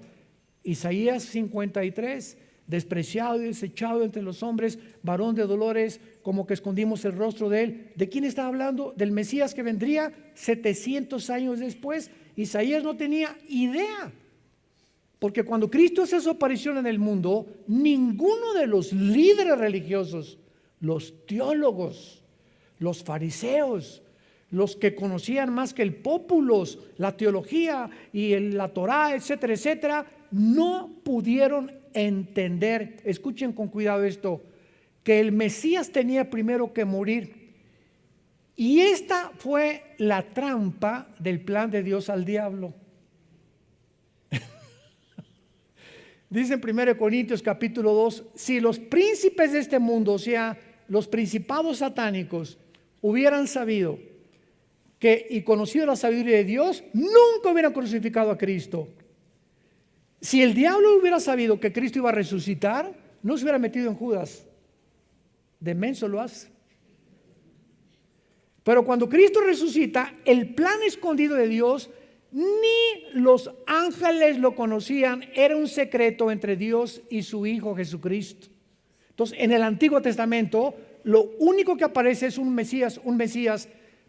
Isaías 53. Despreciado y desechado entre los hombres, varón de dolores, como que escondimos el rostro de él. ¿De quién está hablando? Del Mesías que vendría 700 años después. Isaías no tenía idea, porque cuando Cristo hace su aparición en el mundo, ninguno de los líderes religiosos, los teólogos, los fariseos, los que conocían más que el pópulos, la teología y la Torá, etcétera, etcétera, no pudieron entender, escuchen con cuidado esto, que el Mesías tenía primero que morir. Y esta fue la trampa del plan de Dios al diablo. Dice en 1 Corintios capítulo 2, si los príncipes de este mundo, o sea, los principados satánicos, hubieran sabido y conocido la sabiduría de Dios, nunca hubieran crucificado a Cristo. Si el diablo hubiera sabido que Cristo iba a resucitar, no se hubiera metido en Judas. De menso lo hace. Pero cuando Cristo resucita, el plan escondido de Dios, ni los ángeles lo conocían, era un secreto entre Dios y su Hijo Jesucristo. Entonces, en el Antiguo Testamento, lo único que aparece es un Mesías,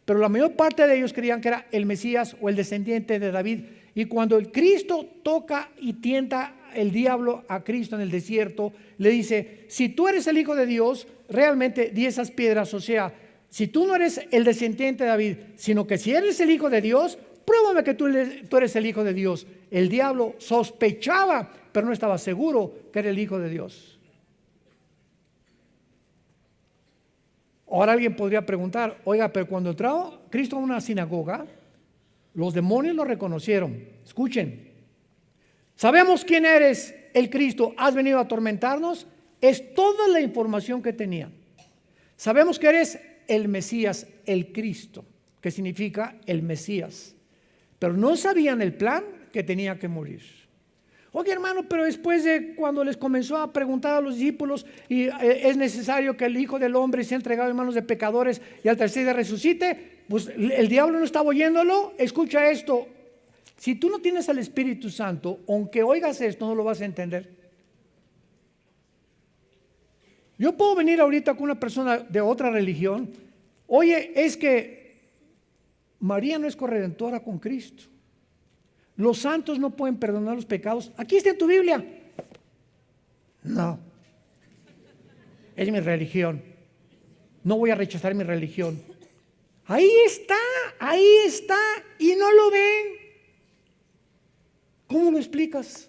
pero la mayor parte de ellos creían que era el Mesías o el descendiente de David. Y cuando el Cristo toca y tienta el diablo a Cristo en el desierto, le dice: si tú eres el Hijo de Dios, realmente di esas piedras. O sea, si tú no eres el descendiente de David, sino que si eres el Hijo de Dios, pruébame que tú eres el Hijo de Dios. El diablo sospechaba, pero no estaba seguro que era el Hijo de Dios. Ahora alguien podría preguntar: oiga, pero cuando entró Cristo a una sinagoga, los demonios lo reconocieron. Escuchen, sabemos quién eres, el Cristo, has venido a atormentarnos. Es toda la información que tenían. Sabemos que eres el Mesías, el Cristo, que significa el Mesías, pero no sabían el plan, que tenía que morir. Oye, hermano, pero después de cuando les comenzó a preguntar a los discípulos, y es necesario que el Hijo del Hombre sea entregado en manos de pecadores y al tercer día resucite, pues el diablo no estaba oyéndolo. Escucha esto: si tú no tienes al Espíritu Santo, aunque oigas esto, no lo vas a entender. Yo puedo venir ahorita con una persona de otra religión: oye, es que María no es corredentora con Cristo, los santos no pueden perdonar los pecados. Aquí está en tu Biblia. No, es mi religión, no voy a rechazar mi religión. Ahí está, y no lo ven. ¿Cómo lo explicas?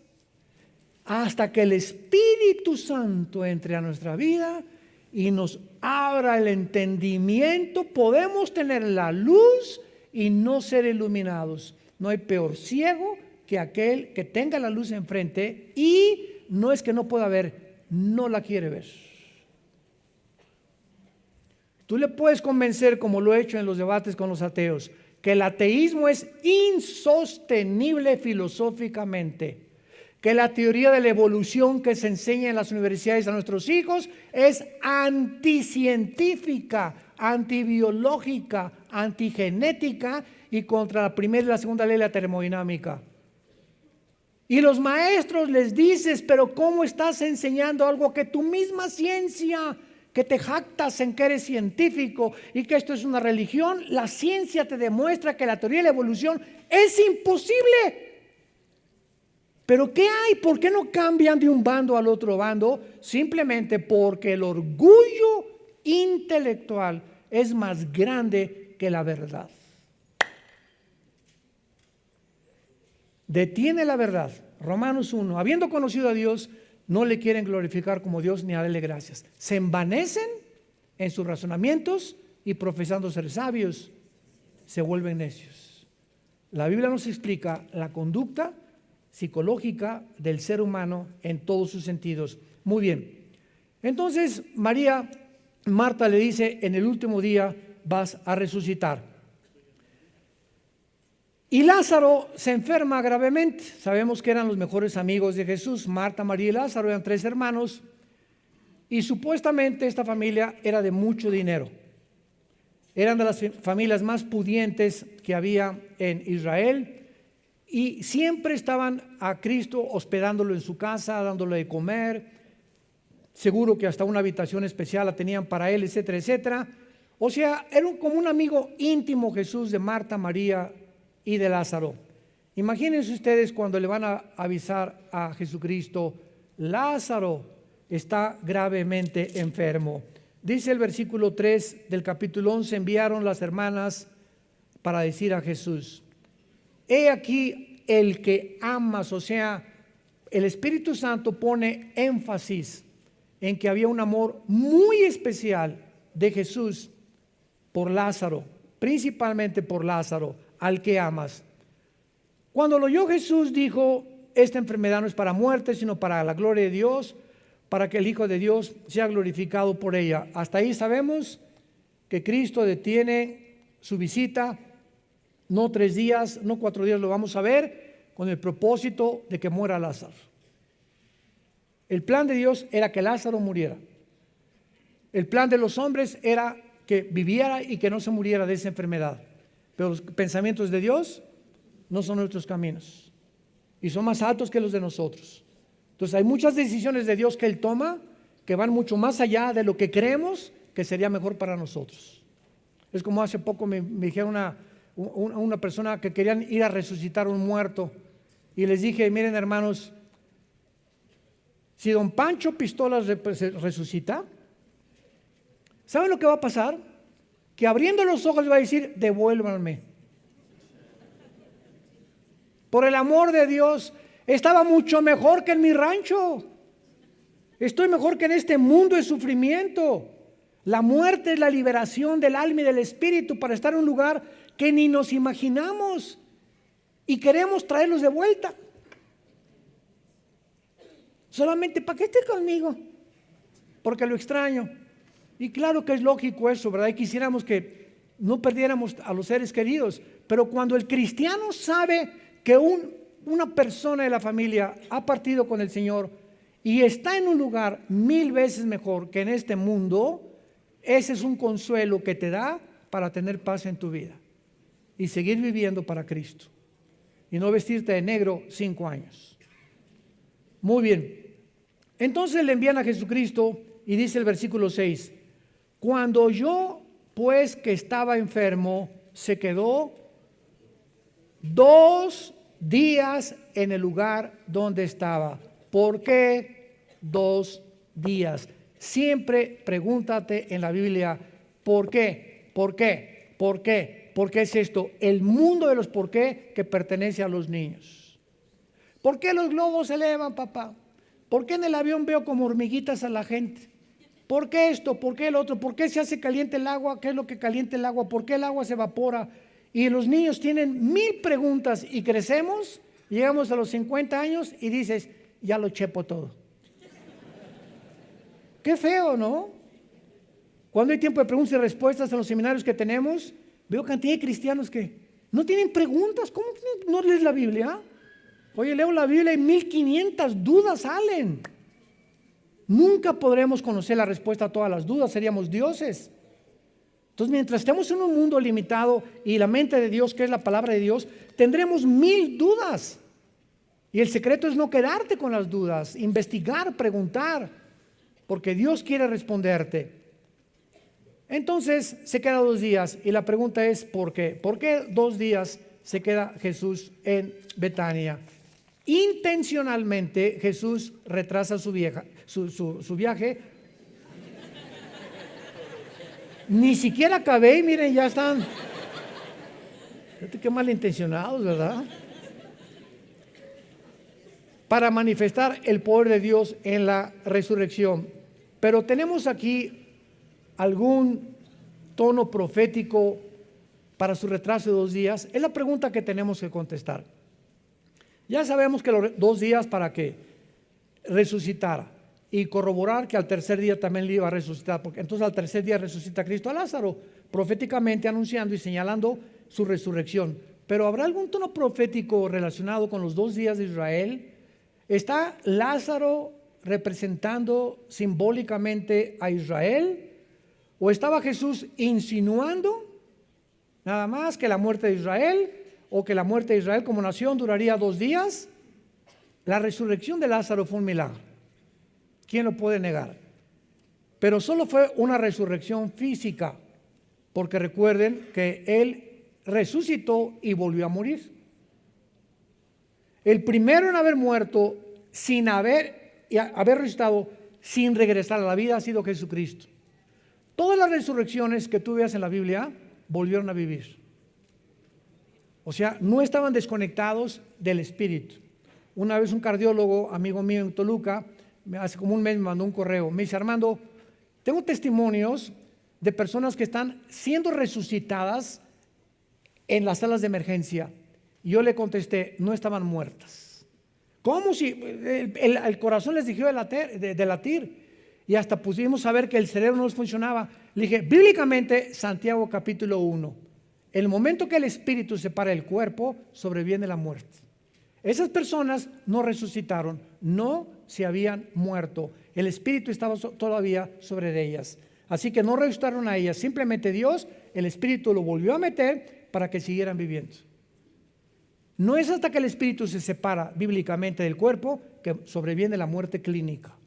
hasta que el Espíritu Santo entre a nuestra vida y nos abra el entendimiento, podemos tener la luz y no ser iluminados. No hay peor ciego que aquel que tenga la luz enfrente y no es que no pueda ver, no la quiere ver. Tú le puedes convencer, como lo he hecho en los debates con los ateos, que el ateísmo es insostenible filosóficamente, que la teoría de la evolución que se enseña en las universidades a nuestros hijos es anticientífica, antibiológica, antigenética y contra la primera y la segunda ley de la termodinámica. Y los maestros les dices, pero ¿cómo estás enseñando algo que tu misma ciencia, que te jactas en que eres científico y que esto es una religión? La ciencia te demuestra que la teoría de la evolución es imposible. ¿Pero qué hay? ¿Por qué no cambian de un bando al otro bando? Simplemente porque el orgullo intelectual es más grande que la verdad. Detiene la verdad. Romanos 1. Habiendo conocido a Dios, no le quieren glorificar como Dios ni darle gracias. Se envanecen en sus razonamientos y profesando ser sabios, se vuelven necios. La Biblia nos explica la conducta psicológica del ser humano en todos sus sentidos. Muy bien. Entonces Marta le dice, en el último día vas a resucitar. Y Lázaro se enferma gravemente. Sabemos que eran los mejores amigos de Jesús. Marta, María y Lázaro eran 3 hermanos. Y supuestamente esta familia era de mucho dinero. Eran de las familias más pudientes que había en Israel. Y siempre estaban a Cristo hospedándolo en su casa, dándole de comer. Seguro que hasta una habitación especial la tenían para él, etcétera, etcétera. O sea, era como un amigo íntimo Jesús de Marta, María y de Lázaro. Imagínense ustedes cuando le van a avisar a Jesucristo, Lázaro está gravemente enfermo. Dice el versículo 3 del capítulo 11, enviaron las hermanas para decir a Jesús, he aquí el que amas. O sea, el Espíritu Santo pone énfasis en que había un amor muy especial de Jesús por Lázaro, principalmente por Lázaro, al que amas. Cuando lo oyó Jesús dijo, esta enfermedad no es para muerte, sino para la gloria de Dios, para que el Hijo de Dios sea glorificado por ella. Hasta ahí sabemos que Cristo detiene su visita, no 3 días, no 4 días, lo vamos a ver, con el propósito de que muera Lázaro. El plan de Dios era que Lázaro muriera. El plan de los hombres era que viviera y que no se muriera de esa enfermedad. Pero los pensamientos de Dios no son nuestros caminos y son más altos que los de nosotros. Entonces hay muchas decisiones de Dios que Él toma que van mucho más allá de lo que creemos que sería mejor para nosotros. Es como hace poco me dijeron una persona que querían ir a resucitar a un muerto y les dije, miren hermanos, si don Pancho Pistolas resucita, ¿saben lo que va a pasar? Que abriendo los ojos va a decir, devuélvanme. Por el amor de Dios, estaba mucho mejor que en mi rancho. Estoy mejor que en este mundo de sufrimiento. La muerte es la liberación del alma y del espíritu para estar en un lugar que ni nos imaginamos y queremos traerlos de vuelta. Solamente para que esté conmigo, porque lo extraño. Y claro que es lógico eso, ¿verdad? Y quisiéramos que no perdiéramos a los seres queridos. Pero cuando el cristiano sabe que una persona de la familia ha partido con el Señor y está en un lugar 1000 veces mejor que en este mundo, ese es un consuelo que te da para tener paz en tu vida y seguir viviendo para Cristo y no vestirte de negro 5 años. Muy bien. Entonces le envían a Jesucristo y dice el versículo 6, cuando oyó pues que estaba enfermo, se quedó 2 días en el lugar donde estaba. ¿Por qué 2 días? Siempre pregúntate en la Biblia, ¿por qué? ¿Por qué? ¿Por qué? ¿Por qué es esto? El mundo de los por qué que pertenece a los niños. ¿Por qué los globos se elevan, papá? ¿Por qué en el avión veo como hormiguitas a la gente? ¿Por qué esto? ¿Por qué el otro? ¿Por qué se hace caliente el agua? ¿Qué es lo que calienta el agua? ¿Por qué el agua se evapora? Y los niños tienen 1000 preguntas y crecemos, llegamos a los 50 años y dices, ya lo chepo todo. Qué feo, ¿no? Cuando hay tiempo de preguntas y respuestas en los seminarios que tenemos, veo cantidad de cristianos que no tienen preguntas. ¿Cómo no lees la Biblia? Oye, leo la Biblia y 1500 dudas salen. Nunca podremos conocer la respuesta a todas las dudas, seríamos dioses. Entonces, mientras estemos en un mundo limitado y la mente de Dios, que es la palabra de Dios, tendremos 1000 dudas. Y el secreto es no quedarte con las dudas, investigar, preguntar, porque Dios quiere responderte. Entonces se queda 2 días y la pregunta es ¿por qué? ¿Por qué 2 días se queda Jesús en Betania? Intencionalmente Jesús retrasa su viaje. Ni siquiera acabé y miren, ya están. Qué malintencionados, ¿verdad? Para manifestar el poder de Dios en la resurrección. Pero tenemos aquí algún tono profético para su retraso de 2 días. Es la pregunta que tenemos que contestar. Ya sabemos que los 2 días para que resucitara y corroborar que al tercer día también le iba a resucitar, porque entonces al tercer día resucita Cristo a Lázaro, proféticamente anunciando y señalando su resurrección. Pero ¿habrá algún tono profético relacionado con los 2 días de Israel? ¿Está Lázaro representando simbólicamente a Israel? ¿O estaba Jesús insinuando nada más que la muerte de Israel, o que la muerte de Israel como nación duraría 2 días? La resurrección de Lázaro fue un milagro. ¿Quién lo puede negar? Pero solo fue una resurrección física, porque recuerden que él resucitó y volvió a morir. El primero en haber muerto sin haber resucitado, sin regresar a la vida, ha sido Jesucristo. Todas las resurrecciones que tú veas en la Biblia volvieron a vivir. O sea, no estaban desconectados del espíritu. Una vez un cardiólogo, amigo mío en Toluca, hace como un mes me mandó un correo. Me dice, Armando, tengo testimonios de personas que están siendo resucitadas en las salas de emergencia. Y yo le contesté, no estaban muertas. ¿Cómo si el corazón les dejó de latir? Y hasta pudimos saber que el cerebro no les funcionaba. Le dije, bíblicamente, Santiago capítulo 1, el momento que el espíritu separa el cuerpo, sobreviene la muerte. Esas personas no resucitaron, no se habían muerto. El espíritu estaba todavía sobre ellas. Así que no resucitaron a ellas, simplemente Dios, el espíritu lo volvió a meter para que siguieran viviendo. No es hasta que el espíritu se separa bíblicamente del cuerpo que sobreviene la muerte clínica.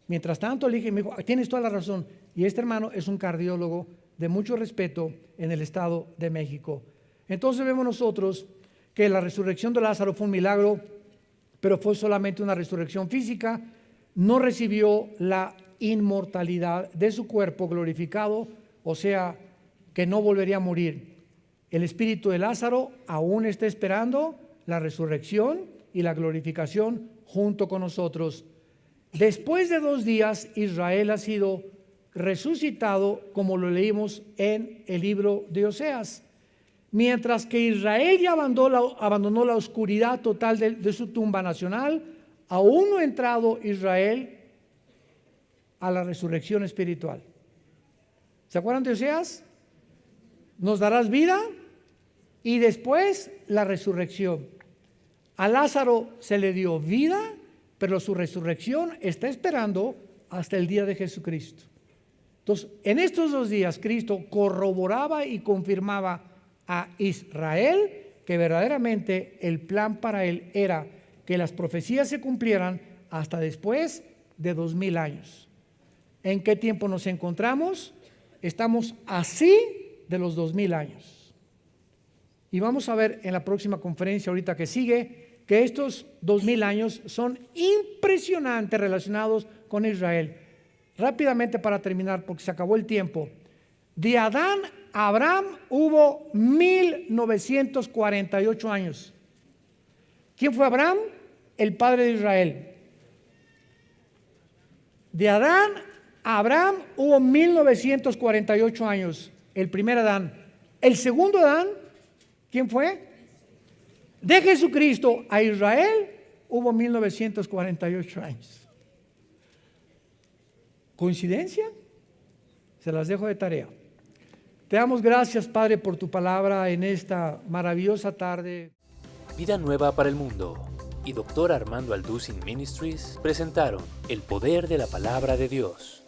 Mientras tanto, le dije, me dijo, tienes toda la razón. Y este hermano es un cardiólogo de mucho respeto en el Estado de México. Entonces vemos nosotros que la resurrección de Lázaro fue un milagro, pero fue solamente una resurrección física. No recibió la inmortalidad de su cuerpo glorificado, o sea, que no volvería a morir. El espíritu de Lázaro aún está esperando la resurrección y la glorificación junto con nosotros. Después de 2 días, Israel ha sido resucitado, como lo leímos en el libro de Oseas. Mientras que Israel ya abandonó la oscuridad total de su tumba nacional, aún no ha entrado Israel a la resurrección espiritual. ¿Se acuerdan de Oseas? Nos darás vida y después la resurrección. A Lázaro se le dio vida, pero su resurrección está esperando hasta el día de Jesucristo. Entonces, en estos 2 días, Cristo corroboraba y confirmaba a Israel que verdaderamente el plan para él era que las profecías se cumplieran hasta después de 2000 años. ¿En qué tiempo nos encontramos? Estamos así de los 2000 años. Y vamos a ver en la próxima conferencia ahorita que sigue que estos 2000 años son impresionantes relacionados con Israel. Rápidamente para terminar, porque se acabó el tiempo. De Adán a Abraham hubo 1948 años. ¿Quién fue Abraham? El padre de Israel. De Adán a Abraham hubo 1948 años, el primer Adán. El segundo Adán, ¿quién fue? De Jesucristo a Israel hubo 1948 años. ¿Coincidencia? Se las dejo de tarea. Te damos gracias, Padre, por tu palabra en esta maravillosa tarde. Vida Nueva para el Mundo y Dr. Armando Alducin Ministries presentaron El Poder de la Palabra de Dios.